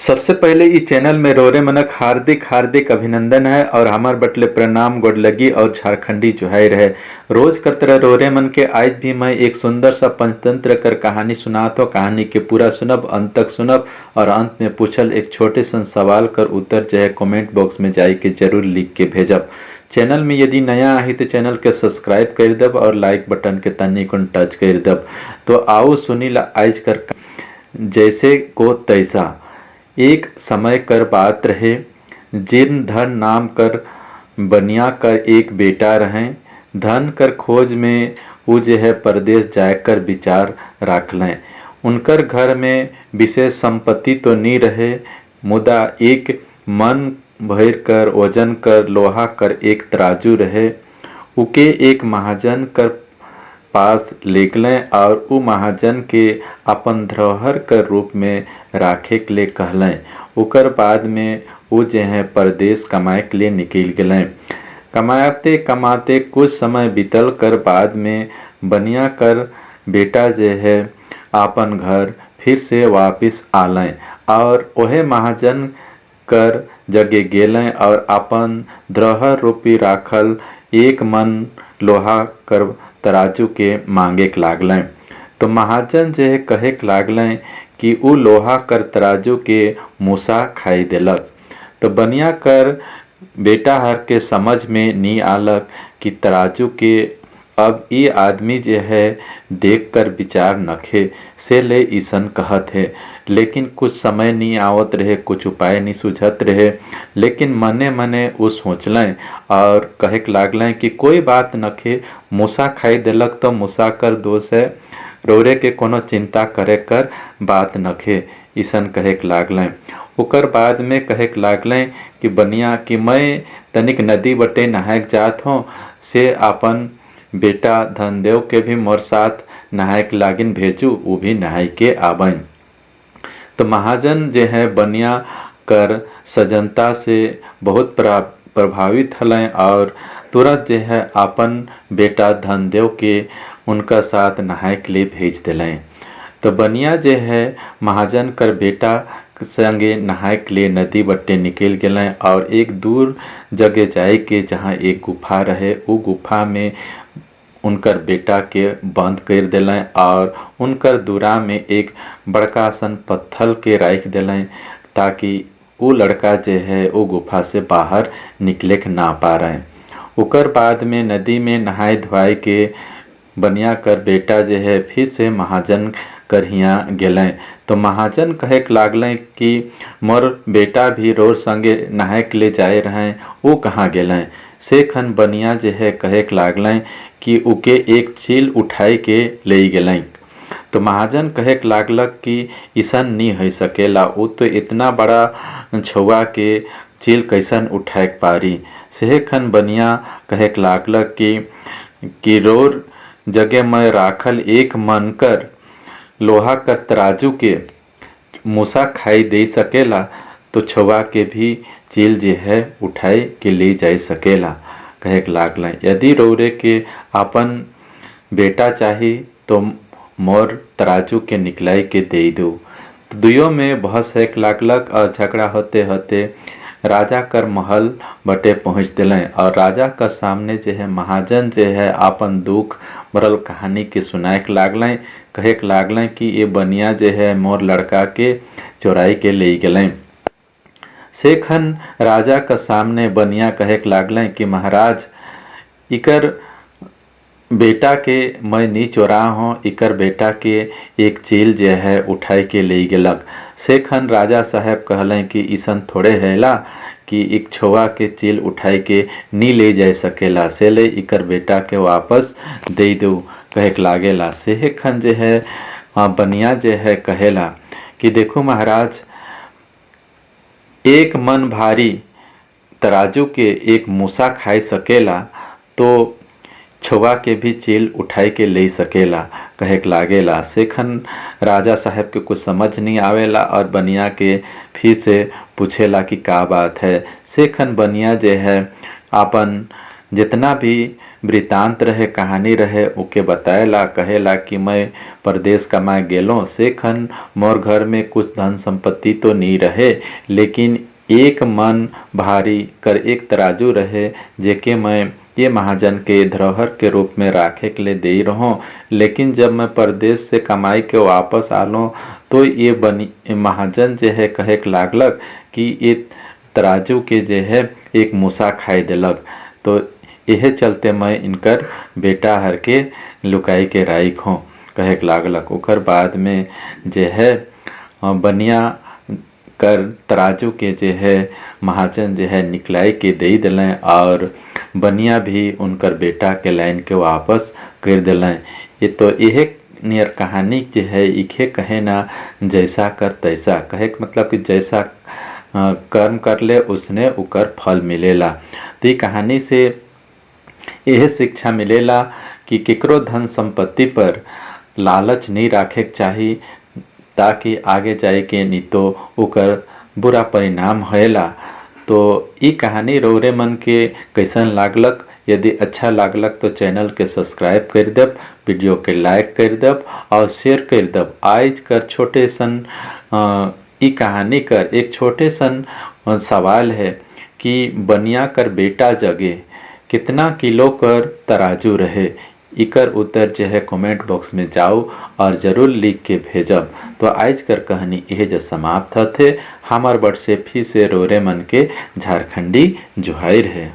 सबसे पहले ई चैनल में रोरे मनक हार्दिक हार्दिक अभिनंदन है और हमार बटले प्रणाम गोड लगी और झारखंडी जुहाई रहे। रोज कर तरह रोरे मन के आज भी मैं एक सुंदर सा पंचतंत्र कर कहानी सुनात हो। कहानी के पूरा सुनब, अंत तक सुनब और अंत में पूछल एक छोटे सन सवाल कर उत्तर जो है कमेंट बॉक्स में जाई के जरूर लिख के भेजब। चैनल में यदि नया आई तो चैनल के सब्सक्राइब कर दब और लाइक बटन के तनी को टच कर दब। तो आओ सुनी ला आज कर जैसे को तैसा। एक समय कर बात रहे, जिन धन नाम कर बनिया कर एक बेटा रहें। धन कर खोज में वो जो है परदेश जाकर विचार राख लें। उनकर घर में विशेष संपत्ति तो नहीं रहे, मुदा एक मन भर कर वजन कर लोहा कर एक तराजू रहे। उके एक महाजन कर पास लेगलें और उ महाजन के अपन धरोहर कर रूप में राखे के लिए कहलें। उकर बाद में वो जो है परदेश कमाए के लिए निकल गए। कमाते कमाते कुछ समय बीतल कर बाद में बनिया कर बेटा जो है अपन घर फिर से वापस आलें और वह महाजन कर जगे गेलें और अपन धरोहर रूपी राखल एक मन लोहा कर तराजू के मांगे के लागलें। तो महाजन जो है कहे के लागलें कि उ लोहा कर तराजू के मूसा खाई देलक। तो बनिया कर बेटा हर के समझ में नहीं आलक कि तराजू के अब ये आदमी जो है देख कर विचार नखे से ले ईसन कहत है। लेकिन कुछ समय नहीं आवत रहे, कुछ उपाय नहीं सूझत रहे। लेकिन मने मने वो सोचलें और कहे के लागलें कि कोई बात नखे, मूसा खाई देलक तो मूसा कर दोष है, रोरे के कोनो चिंता करे कर बात नखे। ईसन कहे के लागलें। उकर बाद में कहे के लागलें कि बनिया कि मैं तनिक नदी बटे नहायक जात हों, से अपन बेटा धनदेव के भी मोर साथ नहाय के लागिन भेजू, वो भी नहाय के आबन। तो महाजन जो है बनिया कर सजनता से बहुत प्रभावित हलें और तुरंत जो है अपन बेटा धनदेव के उनका साथ नहाय के लिए भेज दिलें। तो बनिया जो है महाजन कर बेटा संगे नहाय के लिए नदी बट्टे निकल गए और एक दूर जगह जाए के जहाँ एक गुफा रहे, वो गुफा में उनकर बेटा के बंद कर दिलें और उनकर दूरा में एक बड़का सन पत्थर के रख दिलें ताकि वो लड़का जो है वो गुफा से बाहर निकले के ना पा रहे। उकर बाद में नदी में नहाय धोआई के बनिया कर बेटा जो है फिर से महाजन कर हियाँ गेलें। तो महाजन कहे के लागलें कि मोर बेटा भी रोज संगे नहाय के लिए जाए रहें, वो कहाँ गेलें। से खन बनिया जो है कहे के लागलें कि उके एक चील उठाई के ले गेलें। तो महाजन कहे के लागलक कि ईसन नहीं हो सकेला, वो तो इतना बड़ा छुआ के चील कैसन उठाए के पारी। से खन बनिया कहे के लागलक कि रोर जगह में राखल एक मन कर लोहा कर तराजू के मूसा खाई दे सकेला, तो छुआ के भी चील जो है उठाए के ले जा सकेला। कहे के लागलें यदि रोरे के अपन बेटा चाही तो मोर तराजू के निकलाई के दे दो। तो दुयों में बहस है लागलक और झगड़ा होते होते राजा कर महल बटे पहुँच दिलें और राजा का सामने जो है महाजन जो है अपन दुख भरल कहानी के सुनाए के लागलें। कहे के लागलें कि ये बनिया जो है मोर लड़का के चोराई के ले गेलें। से खन राजा का सामने बनिया कहे के लागलें कि महाराज इकर बेटा के मैं नहीं चोरा हूँ, इकर बेटा के एक चील जो है उठाई के ले गेलक। से खन राजा साहब कहलें कि ईसन थोड़े हैला कि एक छुआ के चील उठाई के नहीं ले जा सकेला, से ले इकर बेटा के वापस दे दो। कहे के लागेला। से खन जो है बनिया जो है कहेला कि देखो महाराज, एक मन भारी तराजू के एक मूसा खाई सकेला तो छुआ के भी चील उठाई के ले सकेला। कहे के लागेला। से खन राजा साहब के कुछ समझ नहीं आवेला और बनिया के फिर से पूछेला कि का बात है। से खन बनिया जो है अपन जितना भी वृतांत रहे, कहानी रहे, ओके बताएला, कहेला कि मैं परदेश कमाए गेलों से खन मोर घर में कुछ धन संपत्ति तो नहीं रहे, लेकिन एक मन भारी कर एक तराजू रहे जेके मैं ये महाजन के धरोहर के रूप में राखे के लिए दे रहूं। लेकिन जब मैं परदेश से कमाई के वापस आलो तो ये बनी महाजन जो है कहे के लागलक कि ये तराजू के जो है एक मूसा खाई दिलक। तो यह चलते मैं इनकर बेटा हर के लुकाई के राइख हूँ कहे के लागलक। ओकर बाद में जो है बनिया कर तराजू के जो है महाजन जो है निकलाई के दे दिलें और बनिया भी उनकर बेटा के लाइन के वापस कर दिलें। ये तो यह नियर कहानी जो है इखे कहे ना जैसा कर तैसा, कहे के मतलब कि जैसा कर्म कर ले उसने उकर फल मिलेला। तो ये कहानी से यह शिक्षा मिलेला कि केकरो धन संपत्ति पर लालच नहीं रखे के चाही, ताकि आगे जाए के नहीं तो उकर बुरा परिणाम होएला। तो ये कहानी रौरे मन के कैसन लागलक? यदि अच्छा लागलक तो चैनल के सब्सक्राइब कर देब, वीडियो के लाइक कर देब और शेयर कर देब। आज कर छोटे सन ई कहानी कर एक छोटे सन सवाल है कि बनिया कर बेटा जगे कितना किलो कर तराजू रहे। इकर उत्तर जो है कमेंट बॉक्स में जाओ और ज़रूर लिख के भेजब। तो आज कर कहानी यह जो समाप्त थे। हमार बट से फिर से रोरे मन के झारखंडी जुहाई रहे।